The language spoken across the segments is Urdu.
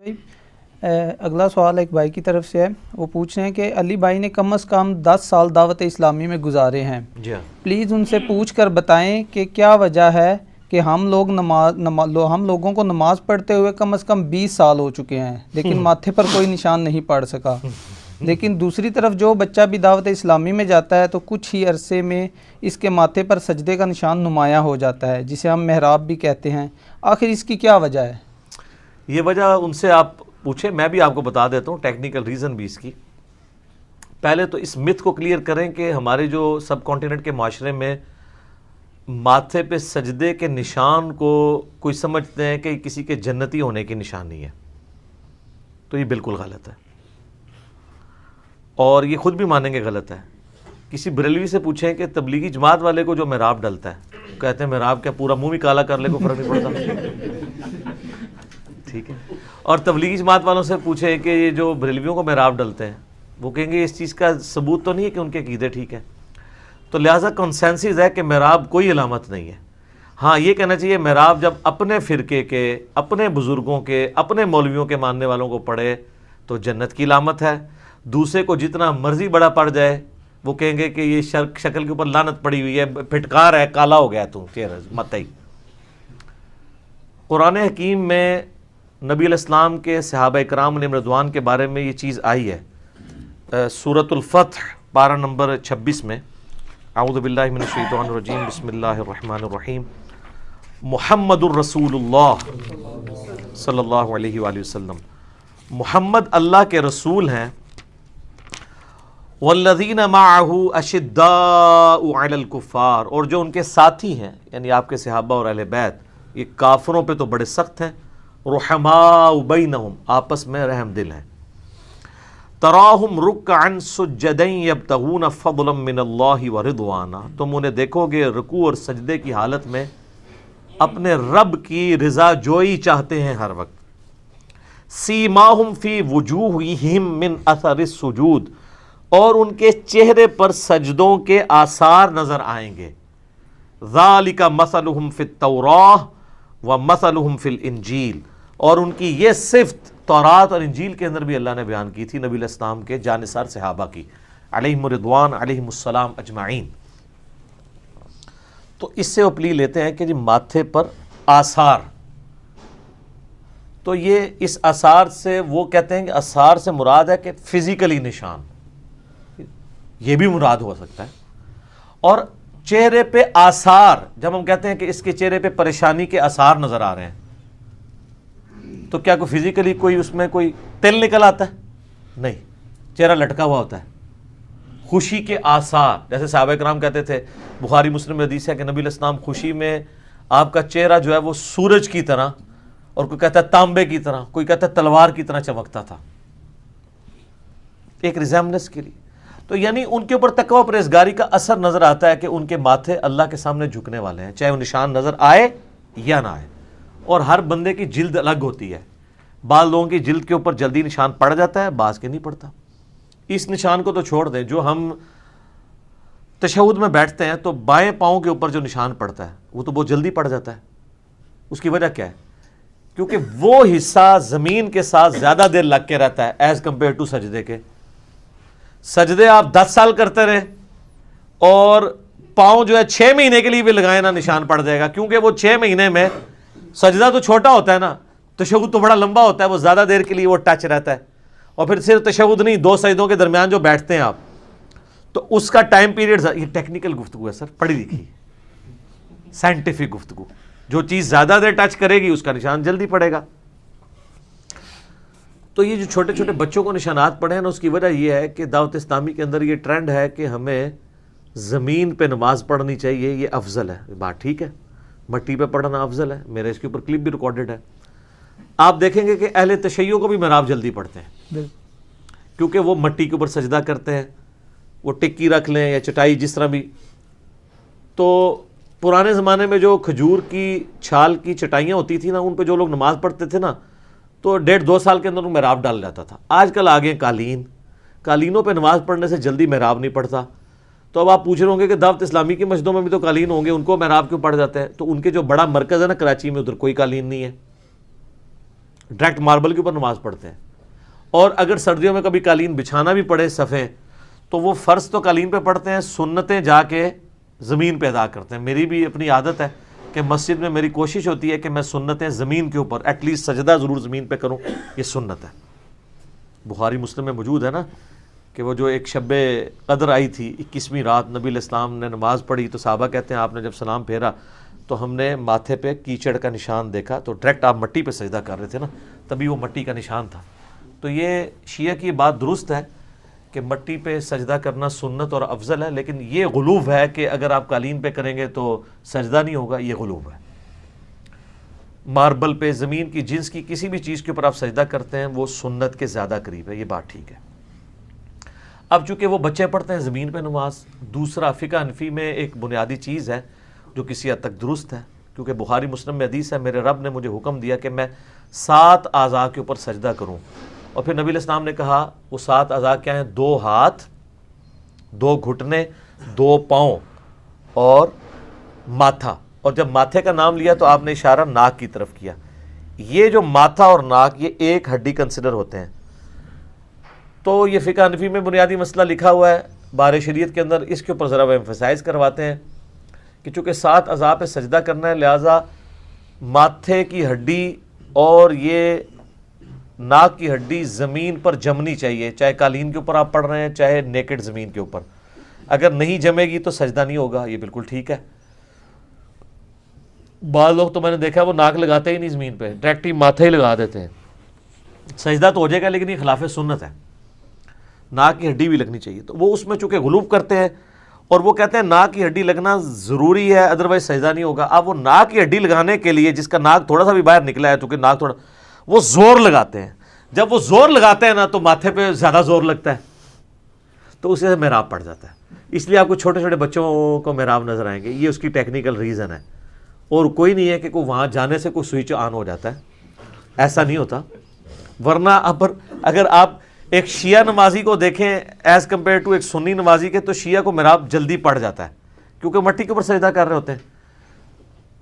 اگلا سوال ایک بھائی کی طرف سے ہے، وہ پوچھ رہے ہیں کہ علی بھائی نے کم از کم 10 سال دعوت اسلامی میں گزارے ہیں، پلیز ان سے پوچھ کر بتائیں کہ کیا وجہ ہے کہ ہم لوگوں کو نماز پڑھتے ہوئے کم از کم 20 سال ہو چکے ہیں لیکن ماتھے پر کوئی نشان نہیں پڑ سکا، لیکن دوسری طرف جو بچہ بھی دعوت اسلامی میں جاتا ہے تو کچھ ہی عرصے میں اس کے ماتھے پر سجدے کا نشان نمایاں ہو جاتا ہے جسے ہم محراب بھی کہتے ہیں، آخر اس کی کیا وجہ ہے؟ یہ وجہ ان سے آپ پوچھیں، میں بھی آپ کو بتا دیتا ہوں ٹیکنیکل ریزن بھی اس کی۔ پہلے تو اس مت کو کلیئر کریں کہ ہمارے جو سب کانٹیننٹ کے معاشرے میں ماتھے پہ سجدے کے نشان کو کوئی سمجھتے ہیں کہ کسی کے جنتی ہونے کی نشانی ہے، تو یہ بالکل غلط ہے، اور یہ خود بھی مانیں گے غلط ہے۔ کسی بریلوی سے پوچھیں کہ تبلیغی جماعت والے کو جو محراب ڈلتا ہے، کہتے ہیں محراب کیا پورا منہ بھی کالا کر لے کو فرق نہیں پڑتا، ٹھیک ہے۔ اور تبلیغی جماعت والوں سے پوچھیں کہ یہ جو بریلویوں کو محراب ڈلتے ہیں، وہ کہیں گے اس چیز کا ثبوت تو نہیں ہے کہ ان کے عقیدے ٹھیک ہے، تو لہٰذا کنسنسس ہے کہ محراب کوئی علامت نہیں ہے۔ ہاں یہ کہنا چاہیے محراب جب اپنے فرقے کے، اپنے بزرگوں کے، اپنے مولویوں کے ماننے والوں کو پڑھے تو جنت کی علامت ہے، دوسرے کو جتنا مرضی بڑا پڑ جائے وہ کہیں گے کہ یہ شکل کے اوپر لعنت پڑی ہوئی ہے، پھٹکار ہے، کالا ہو گیا تو چہرہ مت ہی۔ قرآن حکیم میں نبی علیہ السلام کے صحابہ کرام علیہم رضوان کے بارے میں یہ چیز آئی ہے، سورۃ الفتح پارہ نمبر 26 میں، اعوذ باللہ من الشیطان الرجیم، بسم اللہ الرحمن الرحیم، محمد الرسول اللہ صلی اللہ علیہ وآلہ وسلم، محمد اللہ کے رسول ہیں، والذین معہ اشداء علی الکفار، اور جو ان کے ساتھی ہیں یعنی آپ کے صحابہ اور اہل بیت، یہ کافروں پہ تو بڑے سخت ہیں، رحماء بینہم، آپس میں رحم دل ہیں، تراہم رکعا سجدا یبتغون فضلا من اللہ ورضوانا، تم انہیں دیکھو گے رکوع اور سجدے کی حالت میں اپنے رب کی رضا جوئی چاہتے ہیں ہر وقت، سیماہم فی وجوہہم من اثر السجود، اور ان کے چہرے پر سجدوں کے آثار نظر آئیں گے، ذالک مثلہم فی التوراۃ ومثلہم فی الانجیل، اور ان کی یہ صفت تورات اور انجیل کے اندر بھی اللہ نے بیان کی تھی نبی علیہ السلام کے جانثار صحابہ کی علیہم رضوان علیہم السلام اجمعین۔ تو اس سے وہ پلی لیتے ہیں کہ جی ماتھے پر آثار، تو یہ اس آثار سے وہ کہتے ہیں کہ آثار سے مراد ہے کہ فزیکلی نشان، یہ بھی مراد ہو سکتا ہے، اور چہرے پہ آثار، جب ہم کہتے ہیں کہ اس کے چہرے پہ پریشانی کے آثار نظر آ رہے ہیں تو کیا کوئی فزیکلی کوئی اس میں کوئی تل نکل آتا ہے؟ نہیں، چہرہ لٹکا ہوا ہوتا ہے۔ خوشی کے آثار، جیسے صحابہ کرام کہتے تھے، بخاری مسلم میں حدیث ہے کہ نبی علیہ السلام خوشی میں آپ کا چہرہ جو ہے وہ سورج کی طرح، اور کوئی کہتا ہے تانبے کی طرح، کوئی کہتا ہے تلوار کی طرح چمکتا تھا، ایک ریزیمبلنس کے لیے۔ تو یعنی ان کے اوپر تقوی پرہیزگاری کا اثر نظر آتا ہے کہ ان کے ماتھے اللہ کے سامنے جھکنے والے ہیں، چاہے وہ نشان نظر آئے یا نہ آئے۔ اور ہر بندے کی جلد الگ ہوتی ہے، بعض لوگوں کی جلد کے اوپر جلدی نشان پڑ جاتا ہے، بعض کے نہیں پڑتا۔ اس نشان کو تو چھوڑ دیں، جو ہم تشہد میں بیٹھتے ہیں تو بائیں پاؤں کے اوپر جو نشان پڑتا ہے وہ تو بہت جلدی پڑ جاتا ہے، اس کی وجہ کیا ہے؟ کیونکہ وہ حصہ زمین کے ساتھ زیادہ دیر لگ کے رہتا ہے ایز کمپیئر ٹو سجدے کے۔ سجدے آپ 10 سال کرتے رہے اور پاؤں جو ہے 6 مہینے کے لیے بھی لگائیں نا نشان پڑ جائے گا، کیونکہ وہ 6 مہینے میں سجدہ تو چھوٹا ہوتا ہے نا، تشہد تو بڑا لمبا ہوتا ہے، وہ زیادہ دیر کے لیے وہ ٹچ رہتا ہے، اور پھر صرف تشہد نہیں، 2 سجدوں کے درمیان جو بیٹھتے ہیں آپ، تو اس کا ٹائم پیریڈ، یہ ٹیکنیکل گفتگو ہے سر، پڑھی لکھی سائنٹیفک گفتگو، جو چیز زیادہ دیر ٹچ کرے گی اس کا نشان جلدی پڑے گا۔ تو یہ جو چھوٹے چھوٹے بچوں کو نشانات پڑے ہیں نا، اس کی وجہ یہ ہے کہ دعوت اسلامی کے اندر یہ ٹرینڈ ہے کہ ہمیں زمین پہ نماز پڑھنی چاہیے، یہ افضل ہے، بات ٹھیک ہے، مٹی پہ پڑھنا افضل ہے، میرے اس کے اوپر کلپ بھی ریکارڈڈ ہے۔ آپ دیکھیں گے کہ اہل تشیع کو بھی محراب جلدی پڑھتے ہیں، کیونکہ وہ مٹی کے اوپر سجدہ کرتے ہیں، وہ ٹکی رکھ لیں یا چٹائی جس طرح بھی۔ تو پرانے زمانے میں جو کھجور کی چھال کی چٹائیاں ہوتی تھیں نا، ان پہ جو لوگ نماز پڑھتے تھے نا، تو 1.5-2 سال کے اندر محراب ڈال جاتا تھا۔ آج کل آگے قالینوں پہ نماز پڑھنے سے جلدی محراب نہیں پڑتا۔ تو اب آپ پوچھ رہے ہوں گے کہ دعوت اسلامی کی مسجدوں میں بھی تو قالین ہوں گے، ان کو محراب کیوں پڑ جاتے ہیں؟ تو ان کے جو بڑا مرکز ہے نا کراچی میں، ادھر کوئی قالین نہیں ہے، ڈائریکٹ ماربل کے اوپر نماز پڑھتے ہیں. اور اگر سردیوں میں کبھی قالین بچھانا بھی پڑے صفیں, تو وہ فرض تو قالین پہ پڑھتے ہیں, سنتیں جا کے زمین پہ ادا کرتے ہیں. میری بھی اپنی عادت ہے کہ مسجد میں میری کوشش ہوتی ہے کہ میں سنتیں زمین کے اوپر ایٹ لیسٹ سجدہ ضرور زمین پہ کروں, یہ سنت ہے. بخاری مسلم میں موجود ہے نا کہ وہ جو ایک شب قدر آئی تھی 21ویں رات, نبی علیہ السلام نے نماز پڑھی تو صحابہ کہتے ہیں آپ نے جب سلام پھیرا تو ہم نے ماتھے پہ کیچڑ کا نشان دیکھا, تو ڈائریکٹ آپ مٹی پہ سجدہ کر رہے تھے نا, تبھی وہ مٹی کا نشان تھا. تو یہ شیعہ کی بات درست ہے کہ مٹی پہ سجدہ کرنا سنت اور افضل ہے, لیکن یہ غلوب ہے کہ اگر آپ قالین پہ کریں گے تو سجدہ نہیں ہوگا, یہ غلوب ہے. ماربل پہ, زمین کی جنس کی کسی بھی چیز کے اوپر آپ سجدہ کرتے ہیں وہ سنت کے زیادہ قریب ہے, یہ بات ٹھیک ہے. اب چونکہ وہ بچے پڑھتے ہیں زمین پہ نماز, دوسرا فقہ حنفی میں ایک بنیادی چیز ہے جو کسی حد تک درست ہے, کیونکہ بخاری مسلم میں حدیث ہے میرے رب نے مجھے حکم دیا کہ میں 7 اعضاء کے اوپر سجدہ کروں. اور پھر نبی علیہ السلام نے کہا وہ 7 اعضاء کیا ہیں, 2 ہاتھ, 2 گھٹنے, 2 پاؤں اور ماتھا. اور جب ماتھے کا نام لیا تو آپ نے اشارہ ناک کی طرف کیا. یہ جو ماتھا اور ناک یہ ایک ہڈی کنسیڈر ہوتے ہیں. تو یہ فقہ حنفی میں بنیادی مسئلہ لکھا ہوا ہے بار شریعت کے اندر, اس کے اوپر ذرا وہ ایمفسائز کرواتے ہیں کہ چونکہ 7 اعضاء پہ سجدہ کرنا ہے لہٰذا ماتھے کی ہڈی اور یہ ناک کی ہڈی زمین پر جمنی چاہیے, چاہے قالین کے اوپر آپ پڑھ رہے ہیں چاہے نیکڈ زمین کے اوپر. اگر نہیں جمے گی تو سجدہ نہیں ہوگا, یہ بالکل ٹھیک ہے. بعض لوگ تو میں نے دیکھا وہ ناک لگاتے ہی نہیں زمین پہ, ڈائریکٹ ہی ماتھے ہی لگا دیتے ہیں. سجدہ تو ہو جائے گا لیکن یہ خلاف سنت ہے, ناک کی ہڈی بھی لگنی چاہیے. تو وہ اس میں چونکہ غلوب کرتے ہیں اور وہ کہتے ہیں ناک کی ہڈی لگنا ضروری ہے ادروائز سجدہ نہیں ہوگا. اب وہ ناک کی ہڈی لگانے کے لیے جس کا ناک تھوڑا سا بھی باہر نکلا ہے, چونکہ ناک تھوڑا, وہ زور لگاتے ہیں. جب وہ زور لگاتے ہیں نا تو ماتھے پہ زیادہ زور لگتا ہے, تو اسے سے محراب پڑ جاتا ہے. اس لیے آپ کو چھوٹے چھوٹے بچوں کو محراب نظر آئیں گے, یہ اس کی ٹیکنیکل ریزن ہے. اور کوئی نہیں ہے کہ کوئی وہاں جانے سے کوئی سوئچ آن ہو جاتا ہے, ایسا نہیں ہوتا. ورنہ اگر آپ ایک شیعہ نمازی کو دیکھیں ایز کمپیئر ٹو ایک سنی نمازی کے, تو شیعہ کو محراب جلدی پڑ جاتا ہے کیونکہ مٹی کے اوپر سجدہ کر رہے ہوتے ہیں.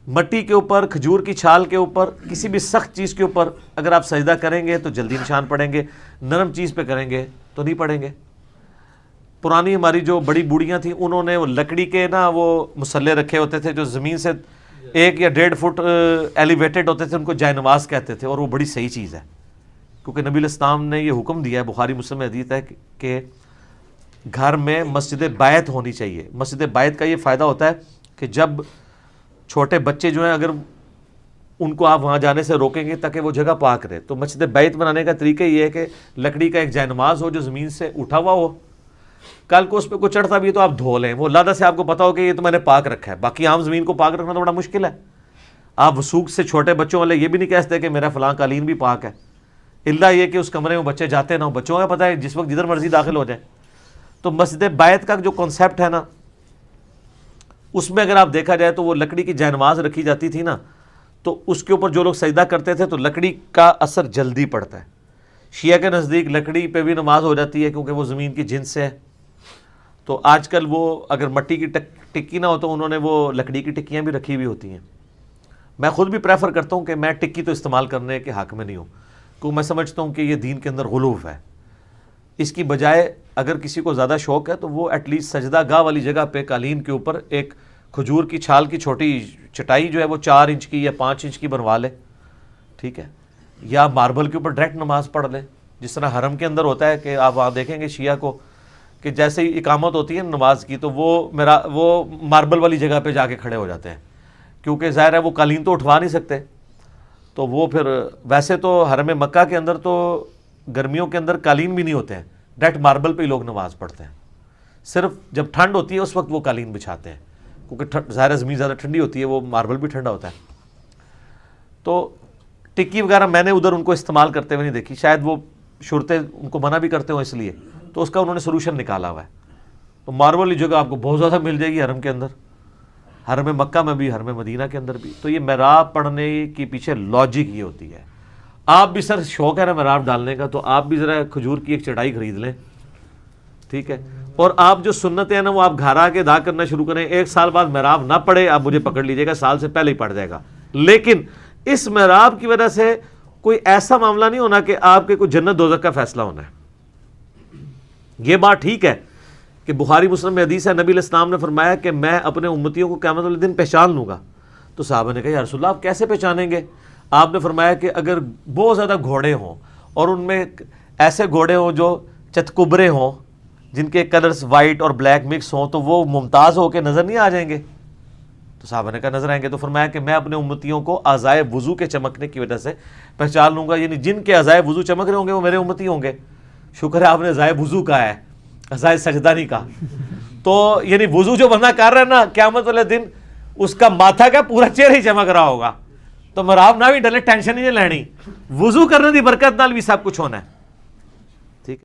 مٹی کے اوپر, کھجور کی چھال کے اوپر, کسی بھی سخت چیز کے اوپر اگر آپ سجدہ کریں گے تو جلدی نشان پڑیں گے, نرم چیز پہ کریں گے تو نہیں پڑیں گے. پرانی ہماری جو بڑی بوڑھیاں تھیں انہوں نے وہ لکڑی کے نا وہ مسلے رکھے ہوتے تھے جو زمین سے 1 یا 1.5 فٹ ایلیویٹڈ ہوتے تھے, ان کو جائے نماز کہتے تھے, اور وہ بڑی صحیح چیز ہے کیونکہ نبی علیہ السلام نے یہ حکم دیا ہے, بخاری مسلم میں حدیث ہے کہ گھر میں مسجد بیت ہونی چاہیے. مسجد بیت کا یہ فائدہ ہوتا ہے کہ جب چھوٹے بچے جو ہیں اگر ان کو آپ وہاں جانے سے روکیں گے تاکہ وہ جگہ پاک رہے, تو مسجد بیت بنانے کا طریقہ یہ ہے کہ لکڑی کا ایک جائے نماز ہو جو زمین سے اٹھا ہوا ہو, کل کو اس پہ کوئی چڑھتا بھی تو آپ دھو لیں, وہ لادہ سے آپ کو پتا ہو کہ یہ تو میں نے پاک رکھا ہے. باقی عام زمین کو پاک رکھنا تو بڑا مشکل ہے. آپ وثوق سے چھوٹے بچوں والے یہ بھی نہیں کہتے کہ میرا فلاں قالین بھی پاک ہے, اللہ یہ کہ اس کمرے میں بچے جاتے نہ ہو, بچوں کا پتہ ہے جس وقت جدھر مرضی داخل ہو جائے. تو مسجد بیت کا جو کانسیپٹ ہے نا, اس میں اگر آپ دیکھا جائے تو وہ لکڑی کی جائے نماز رکھی جاتی تھی نا, تو اس کے اوپر جو لوگ سجدہ کرتے تھے تو لکڑی کا اثر جلدی پڑتا ہے. شیعہ کے نزدیک لکڑی پہ بھی نماز ہو جاتی ہے کیونکہ وہ زمین کی جنس سے ہے. تو آج کل وہ اگر مٹی کی ٹکی نہ ہو تو انہوں نے وہ لکڑی کی ٹکیاں بھی رکھی ہوئی ہوتی ہیں. میں خود بھی پریفر کرتا ہوں کہ میں ٹکی تو استعمال کرنے کے حق میں نہیں ہوں, کیونکہ میں سمجھتا ہوں کہ یہ دین کے اندر غلوف ہے. اس کی بجائے اگر کسی کو زیادہ شوق ہے تو وہ ایٹ لیسٹ سجدہ گاہ والی جگہ پہ قالین کے اوپر ایک کھجور کی چھال کی چھوٹی چٹائی جو ہے وہ 4 انچ کی یا 5 انچ کی بنوا لے, ٹھیک ہے, یا ماربل کے اوپر ڈائریکٹ نماز پڑھ لے. جس طرح حرم کے اندر ہوتا ہے کہ آپ وہاں دیکھیں گے شیعہ کو کہ جیسے ہی اقامت ہوتی ہے نماز کی تو وہ ماربل والی جگہ پہ جا کے کھڑے ہو جاتے ہیں, کیونکہ ظاہر ہے وہ قالین تو اٹھوا نہیں سکتے. تو وہ پھر ویسے تو حرم مکہ کے اندر تو گرمیوں کے اندر قالین بھی نہیں ہوتے ہیں, ڈائریکٹ ماربل پہ ہی لوگ نماز پڑھتے ہیں. صرف جب ٹھنڈ ہوتی ہے اس وقت وہ قالین بچھاتے ہیں, کیونکہ ظاہر زمین زیادہ ٹھنڈی ہوتی ہے, وہ ماربل بھی ٹھنڈا ہوتا ہے. تو ٹکی وغیرہ میں نے ادھر ان کو استعمال کرتے ہوئے نہیں دیکھی, شاید وہ شرطیں ان کو منع بھی کرتے ہوں اس لیے, تو اس کا انہوں نے سولوشن نکالا ہوا ہے. تو ماربل والی جگہ آپ کو بہت زیادہ مل جائے گی حرم کے اندر, حرم مکہ میں بھی, حرم مدینہ کے اندر بھی. تو یہ محراب پڑھنے کے پیچھے لاجک یہ ہوتی ہے. آپ بھی سر شوق ہے نا محراب ڈالنے کا, تو آپ بھی ذرا کھجور کی ایک چٹائی خرید لیں, ٹھیک ہے, اور آپ جو سنتیں ہیں نا وہ آپ گھر آ کے ادا کرنا شروع کریں. 1 سال بعد محراب نہ پڑے آپ مجھے پکڑ لیجیے گا, سال سے پہلے ہی پڑ جائے گا. لیکن اس محراب کی وجہ سے کوئی ایسا معاملہ نہیں ہونا کہ آپ کے کوئی جنت دوزخ کا فیصلہ ہونا ہے۔ یہ بات ٹھیک ہے کہ بخاری مسلم میں حدیث ہے، نبی علیہ السلام نے فرمایا کہ میں اپنے امتیوں کو قیامت والے دن پہچان لوں گا۔ تو صحابہ نے کہا یا رسول اللہ آپ کیسے پہچانیں گے؟ آپ نے فرمایا کہ اگر بہت زیادہ گھوڑے ہوں اور ان میں ایسے گھوڑے ہوں جو چتکبرے ہوں، جن کے کلرز وائٹ اور بلیک مکس ہوں، تو وہ ممتاز ہو کے نظر نہیں آ جائیں گے؟ تو صحابہ نے کہا نظر آئیں گے۔ تو فرمایا کہ میں اپنے امتیوں کو اعضائے وضو کے چمکنے کی وجہ سے پہچان لوں گا، یعنی جن کے اعضائے وضو چمک رہے ہوں گے وہ میرے امتی ہوں گے۔ شکر ہے آپ نے اعضائے وضو کہا ہے، اعضائے سجدہ نہیں کہا۔ تو یعنی وضو جو بندہ کر رہا ہے نا، قیامت والے دن اس کا ماتھا کا پورا چہرہ ہی چمک رہا ہوگا۔ تو مراب نہ بھی ڈلے، ٹینشن ہی نہیں لینی، وضو کرنے دی برکت نال بھی سب کچھ ہونا ہے۔